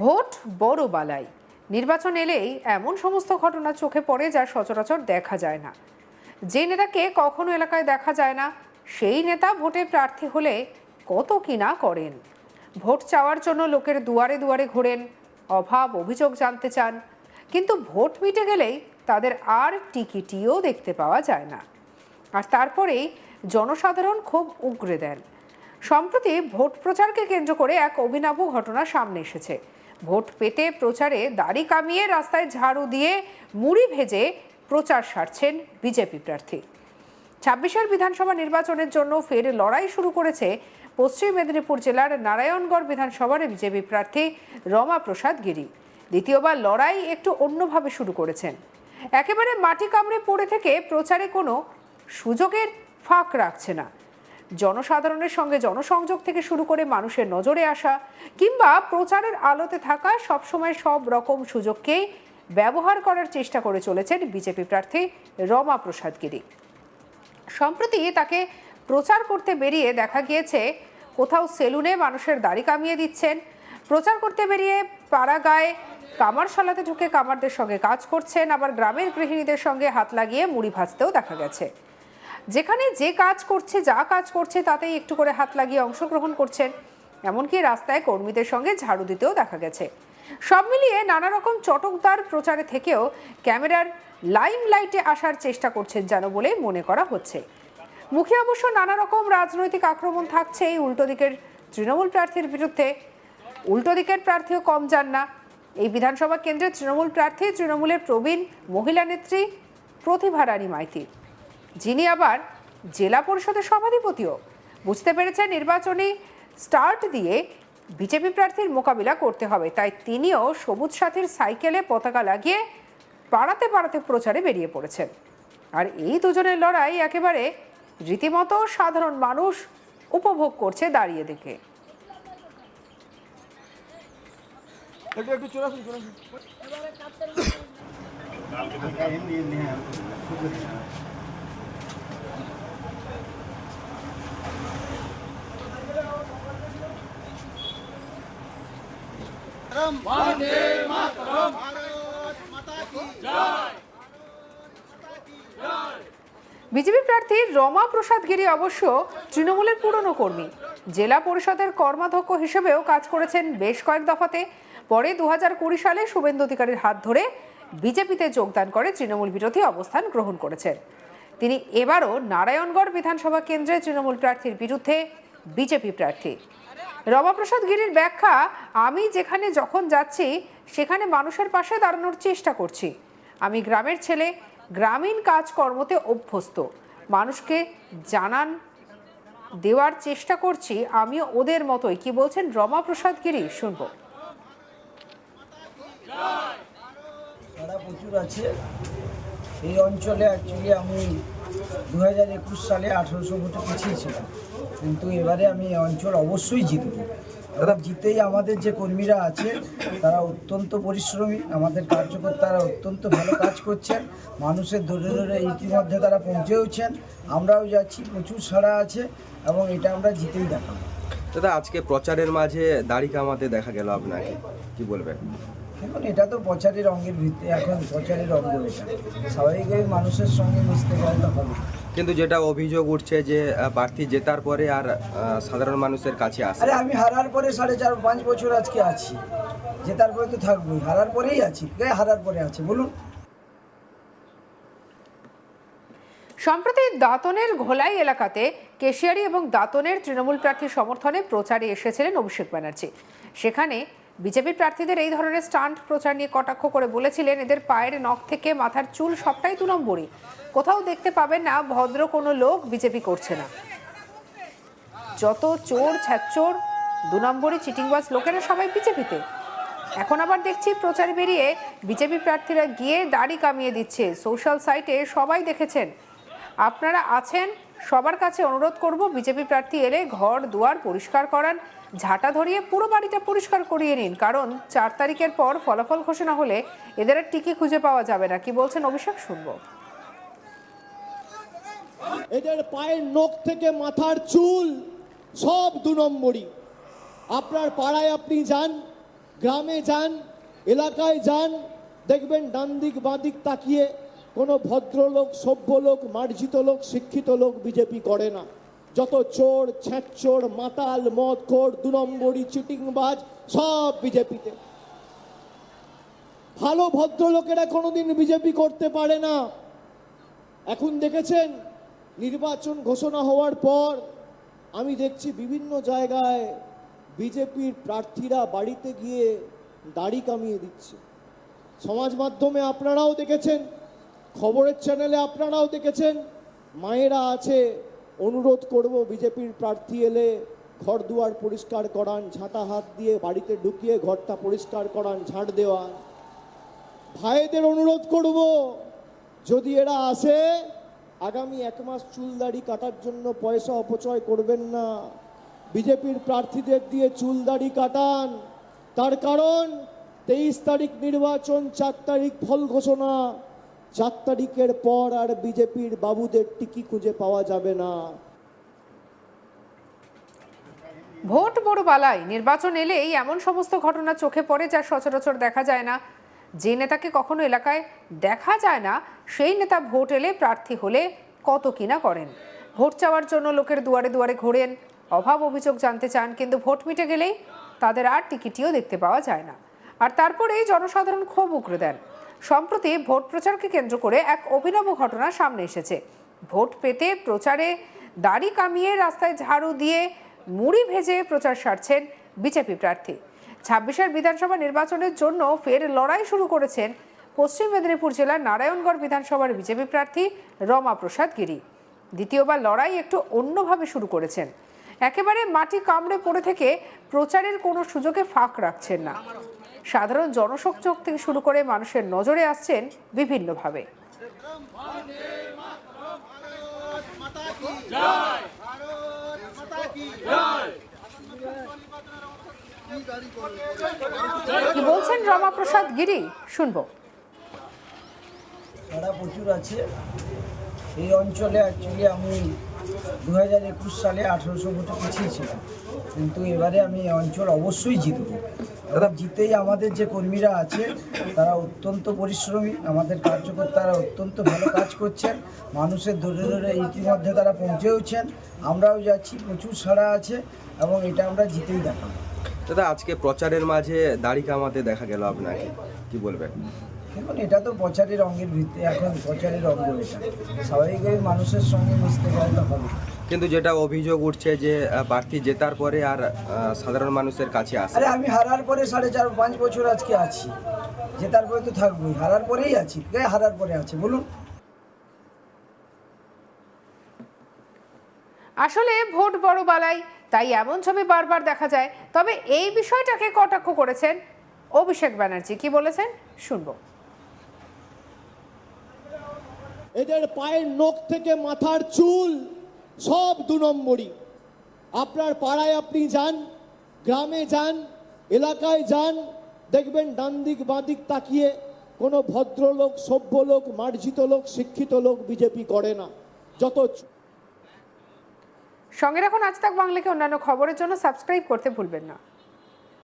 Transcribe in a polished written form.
Vote বড় বালাই। নির্বাচন এলেই এমন সমস্ত ঘটনা চোখে পড়ে যা সচরাচর দেখা যায় না। যে নেতাকে কখনো এলাকায় দেখা যায় না, সেই নেতা ভোটে প্রার্থী হলে কত কি না করেন। ভোট চাওয়ার জন্য লোকের দুয়ারে দুয়ারে ঘোরেন, অভাব অভিযোগ জানতে চান, কিন্তু ভোট মিটে গেলেই তাদের আর টিকিটিও দেখতে পাওয়া যায় না। আর তারপরেই জনসাধারণ খুব উগরে দেন। সম্প্রতি ভোট প্রচারকে কেন্দ্র করে এক অভিনব ঘটনা সামনে এসেছে। ভোট পেতে প্রচারে দাড়ি কামিয়ে রাস্তায় ঝাড়ু দিয়ে মুড়ি ভেজে প্রচার সারছেন বিজেপি প্রার্থী। ২৬ বিধানসভা নির্বাচনের জন্য ফের লড়াই শুরু করেছে পশ্চিম মেদিনীপুর জেলার নারায়ণগড় বিধানসভার বিজেপি প্রার্থী রমা প্রসাদ গিরি। দ্বিতীয়বার লড়াই একটু অন্যভাবে শুরু করেছেন। একেবারে মাটি কামড়ে পড়ে থেকে প্রচারে কোনো সুযোগের ফাঁক রাখছে না। জনসাধারণের সঙ্গে জনসংযোগ থেকে শুরু করে মানুষের নজরে আসা কিংবা প্রচারের আলোতে থাকা, সবসময় সব রকম সুযোগকেই ব্যবহার করার চেষ্টা করে চলেছেন বিজেপি প্রার্থী রমা প্রসাদ গিরি। সম্প্রতি তাকে প্রচার করতে বেরিয়ে দেখা গিয়েছে কোথাও সেলুনে মানুষের দাড়ি কামিয়ে দিচ্ছেন, প্রচার করতে বেরিয়ে পাড়াগাঁয়ে কামারশালাতে ঢুকে কামারদের সঙ্গে কাজ করছেন, আবার গ্রামের গৃহিণীদের সঙ্গে হাত লাগিয়ে মুড়ি ভাজতেও দেখা গেছে। যেখানে যে কাজ করছে, যা কাজ করছে তাতেই একটু করে হাত লাগিয়ে অংশগ্রহণ করছেন। এমনকি রাস্তায় কর্মীদের সঙ্গে ঝাড়ু দিতেও দেখা গেছে। সব মিলিয়ে নানা রকম চটকদার প্রচারে থেকেও ক্যামেরার লাইমলাইটে আসার চেষ্টা করছেন যেন বলে মনে করা হচ্ছে। মুখে অবশ্য নানা রকম রাজনৈতিক আক্রমণ থাকছে এই উল্টো দিকের তৃণমূল প্রার্থীর বিরুদ্ধে। উল্টো দিকের প্রার্থীও কম যান না। এই বিধানসভা কেন্দ্রের তৃণমূল প্রার্থী তৃণমূলের প্রবীণ মহিলা নেত্রী প্রতিভা রানী মাইতি, যিনি আবার জেলা পরিষদের সভাধিপতিও। বুঝতে পেরেছেন নির্বাচনী স্টার্ট দিয়ে বিজেপি প্রার্থীর মোকাবিলা করতে হবে, তাই তিনিও সবুজ সাথীর সাইকেলে পতাকা লাগিয়ে পাড়াতে পাড়াতে প্রচারে বেরিয়ে পড়েছেন। আর এই দুজনের লড়াই একেবারে রীতিমতো সাধারণ মানুষ উপভোগ করছে দাঁড়িয়ে দেখে। বিজেপি প্রার্থী রমা প্রসাদ গিরি অবশ্য তৃণমূলের পুরনো কর্মী। জেলা পরিষদের কর্মাধ্যক্ষ হিসেবেও কাজ করেছেন বেশ কয়েক দফাতে। পরে ২০২০ সালে শুভেন্দু অধিকারীর হাত ধরে বিজেপিতে যোগদান করে তৃণমূল বিরোধী অবস্থান গ্রহণ করেছেন। তিনি এবারও নারায়ণগড় বিধানসভা কেন্দ্রে তৃণমূল প্রার্থীর বিরুদ্ধে বিজেপি প্রার্থী। রমা প্রসাদ গিরির ব্যাখ্যা, আমি যেখানে যখন যাচ্ছি সেখানে মানুষের পাশে দাঁড়ানোর চেষ্টা করছি। আমি গ্রামের ছেলে, গ্রামীণ কাজকর্মতে অভ্যস্ত, মানুষকে জানান দেওয়ার চেষ্টা করছি, আমিও ওদের মতোই। কি বলছেন রমা প্রসাদ গিরি শুনবো। প্রচুর আছে এই অঞ্চলে। অ্যাকচুয়ালি আমি 2021 সালে 1800 ভোটে পিছিয়েছিলাম, কিন্তু এবারে আমি এই অঞ্চল অবশ্যই জিতব। দাদা, জিতেই আমাদের যে কর্মীরা আছে তারা অত্যন্ত পরিশ্রমী, আমাদের কার্যকর্তারা অত্যন্ত ভালো কাজ করছেন, মানুষের দূরে দূরে ইতিমধ্যে তারা পৌঁছেওছেন, আমরাও যাচ্ছি, প্রচুর সাড়া আছে এবং এটা আমরা জিতেই দেখাবো। দাদা, আজকে প্রচারের মাঝে দাড়ি কামাতে দেখা গেল, আপনাকে কি বলবেন? দেখুন, এটা তো প্রচারের অঙ্গের ভিত্তি, এখন প্রচারের অঙ্গ এটা স্বাভাবিকভাবে মানুষের সঙ্গে মিশতে গেলে তো হবে। কিন্তু যেটা অভিযোগ উঠছে যে প্রার্থী জেতার পরে আর সাধারণ মানুষের কাছে আসে। আরে আমি হারার পরে 4.5-5 বছর আজকে আছি, জেতার পরে তো থাকবোই, হারার পরেই আছি। কে হারার পরে আছে বলুন? সম্প্রতি দাঁতনের ঘোলাই এলাকাতে কেশিয়ারি এবং দাঁতনের তৃণমূল প্রার্থীর সমর্থনে প্রচারে এসেছিলেন অভিষেক ব্যানার্জি। সেখানে বিজেপি প্রার্থীদের এই ধরনের স্টান্ট প্রচার নিয়ে কটাক্ষ করে বলেছিলেন, এদের পায়ের নখ থেকে মাথার চুল সবটাই 2 নম্বরই, কোথাও দেখতে পাবেন না ভদ্র কোনো লোক বিজেপি করছে না। যত চোর ছ্যাচোর 2 নম্বরই চিটিংবাজ লোকেরা সবাই বিজেপিতে। এখন আবার দেখছি প্রচারে বেরিয়ে বিজেপি প্রার্থীরা গিয়ে দাড়ি কামিয়ে দিচ্ছে। সোশ্যাল সাইটে সবাই দেখেছেন। আপনারা আছেন, সবার কাছে অনুরোধ করব, বিজেপি প্রার্থী এলে ঘর দুয়ার পরিষ্কার করান, ঝাঁটা ধরিয়ে পুরো বাড়িটা পরিষ্কার করিয়ে নিন, কারণ 4 তারিখের পর ফলাফল ঘোষণা হলে এদের আর টিকি খুঁজে পাওয়া যাবে না। কি বলছেন অভিষেক শুনবো। এদের পায়ের নখ থেকে মাথার চুল সব 2 নম্বরই। আপনার পাড়ায় আপনি যান, গ্রামে যান, এলাকায় যান, দেখবেন ডান দিক বাঁ দিক তাকিয়ে কোনো ভদ্রলোক, সভ্য লোক, মার্জিত লোক, শিক্ষিত লোক বিজেপি করে না। যত চোর, ছ্যাঁচোর, মাতাল, মদখোর, 2 নম্বরি, চিটিংবাজ সব বিজেপিতে। ভালো ভদ্রলোকেরা কোনোদিন বিজেপি করতে পারে না। এখন দেখেছেন নির্বাচন ঘোষণা হওয়ার পর আমি দেখছি বিভিন্ন জায়গায় বিজেপির প্রার্থীরা বাড়িতে গিয়ে দাড়ি কামিয়ে দিচ্ছে। সমাজ মাধ্যমে আপনারাও দেখেছেন, খবরের চ্যানেলে আপনারাও দেখেছেন। মায়েরা আছে, অনুরোধ করব বিজেপির প্রার্থী এলে ঘর দুয়ার পরিষ্কার করান, ঝাঁটা হাত দিয়ে বাড়িতে ঢুকিয়ে ঘরটা পরিষ্কার করান, ঝাঁট দেওয়ান। ভাইদের অনুরোধ করব, যদি এরা আসে আগামী 1 মাস চুল দাড়ি কাটার জন্য পয়সা অপচয় করবেন না, বিজেপির প্রার্থীদের দিয়ে চুল দাড়ি কাটান। তার কারণ 23 তারিখ নির্বাচন, 4 তারিখ ফল ঘোষণা। 4 তারিখের পর আর বিজেপির বাবুদের টিকি খুঁজে পাওয়া যাবে না। ভোট বড় বালাই, নির্বাচন এলেই এমন সমস্ত ঘটনা চোখে পড়ে যা সচরাচর দেখা যায় না। যে নেতাকে কখনো এলাকায় দেখা যায় না, সেই নেতা ভোট এলে প্রার্থী হলে কত কিনা করেন। ভোট চাওয়ার জন্য লোকের দুয়ারে দুয়ারে ঘোরেন, অভাব অভিযোগ জানতে চান, কিন্তু ভোট মিটে গেলেই তাদের আর টিকিটিও দেখতে পাওয়া যায় না। আর তারপরেই জনসাধারণ ক্ষোভ উগরে দেন। সম্প্রতি ভোট প্রচারকে কেন্দ্র করে এক অভিনব ঘটনা সামনে এসেছে। ভোট পেতে প্রচারে দাড়ি কামিয়ে রাস্তায় ঝাড়ু দিয়ে মুড়ি ভেজে প্রচার সারছেন বিজেপি প্রার্থী। 26-এর বিধানসভা নির্বাচনের জন্য ফের লড়াই শুরু করেছেন পশ্চিম মেদিনীপুর জেলার নারায়ণগড় বিধানসভার বিজেপি প্রার্থী রমা প্রসাদ গিরি। দ্বিতীয়বার লড়াই একটু অন্যভাবে শুরু করেছেন। একেবারে মাটি কামড়ে পড়ে থেকে প্রচারের কোনো সুযোগে ফাঁক রাখছেন না। সাধারণ জনসংযোগ থেকে শুরু করে মানুষের নজরে আসছেন বিভিন্নভাবে। কি বলছেন রমা প্রসাদ গিরি, শুনবো। সারা প্রচুর আছে এই অঞ্চলে। অ্যাকচুয়ালি আমি 2021 সালে 1800 ভোটে পিছিয়েছিলাম, কিন্তু এবারে আমি এই অঞ্চল অবশ্যই জিতব। এবং জিতেই আমাদের যে কর্মীরা আছে তারা অত্যন্ত পরিশ্রমী, আমাদের কার্যকর্তারা অত্যন্ত ভালো কাজ করছেন, মানুষের দূরে দূরে ইতিমধ্যে তারা পৌঁছেওছেন, আমরাও যাচ্ছি, প্রচুর সাড়া আছে এবং এটা আমরা জিতেই দেখাবো। দাদা, আজকে প্রচারের মাঝে দাড়ি কামাতে দেখা গেল আপনাকে, কি বলবেন? দেখুন, এটা তো প্রচারের অঙ্গের ভিত্তি, এখন প্রচারের অঙ্গ এটা স্বাভাবিকভাবে মানুষের সঙ্গে মিশতে গেলে হবে। কিন্তু যেটা অভিযোগ উঠছে যে প্রার্থী জেতার পরে আর সাধারণ মানুষের কাছে আসে। আরে আমি হারার পরে 4.5-5 বছর আজকে আছি, জেতার পরে তো থাকবোই, হারার পরেই আছি। কে হারার পরে আছে বলুন? আসলে ভোট বড় বালাই, তাই এমন ছবি বারবার দেখা যায়। তবে এই বিষয়টাকে কটাক্ষ করেছেন অভিষেক ব্যানার্জি। কি বলেছেন শুনবো। এদের পায়ের নখ থেকে মাথার চুল সব 2 নম্বরি। আপনার পাড়ায় আপনি যান, গ্রামে যান, এলাকায় যান, দেখবেন ডান দিক বাঁ দিক তাকিয়ে কোনো ভদ্রলোক, সভ্য লোক, মার্জিত লোক, শিক্ষিত লোক বিজেপি করে না। যত সঙ্গে রাখুন আজ তাক বাংলাকে অন্যান্য খবরের জন্য সাবস্ক্রাইব করতে ভুলবেন না।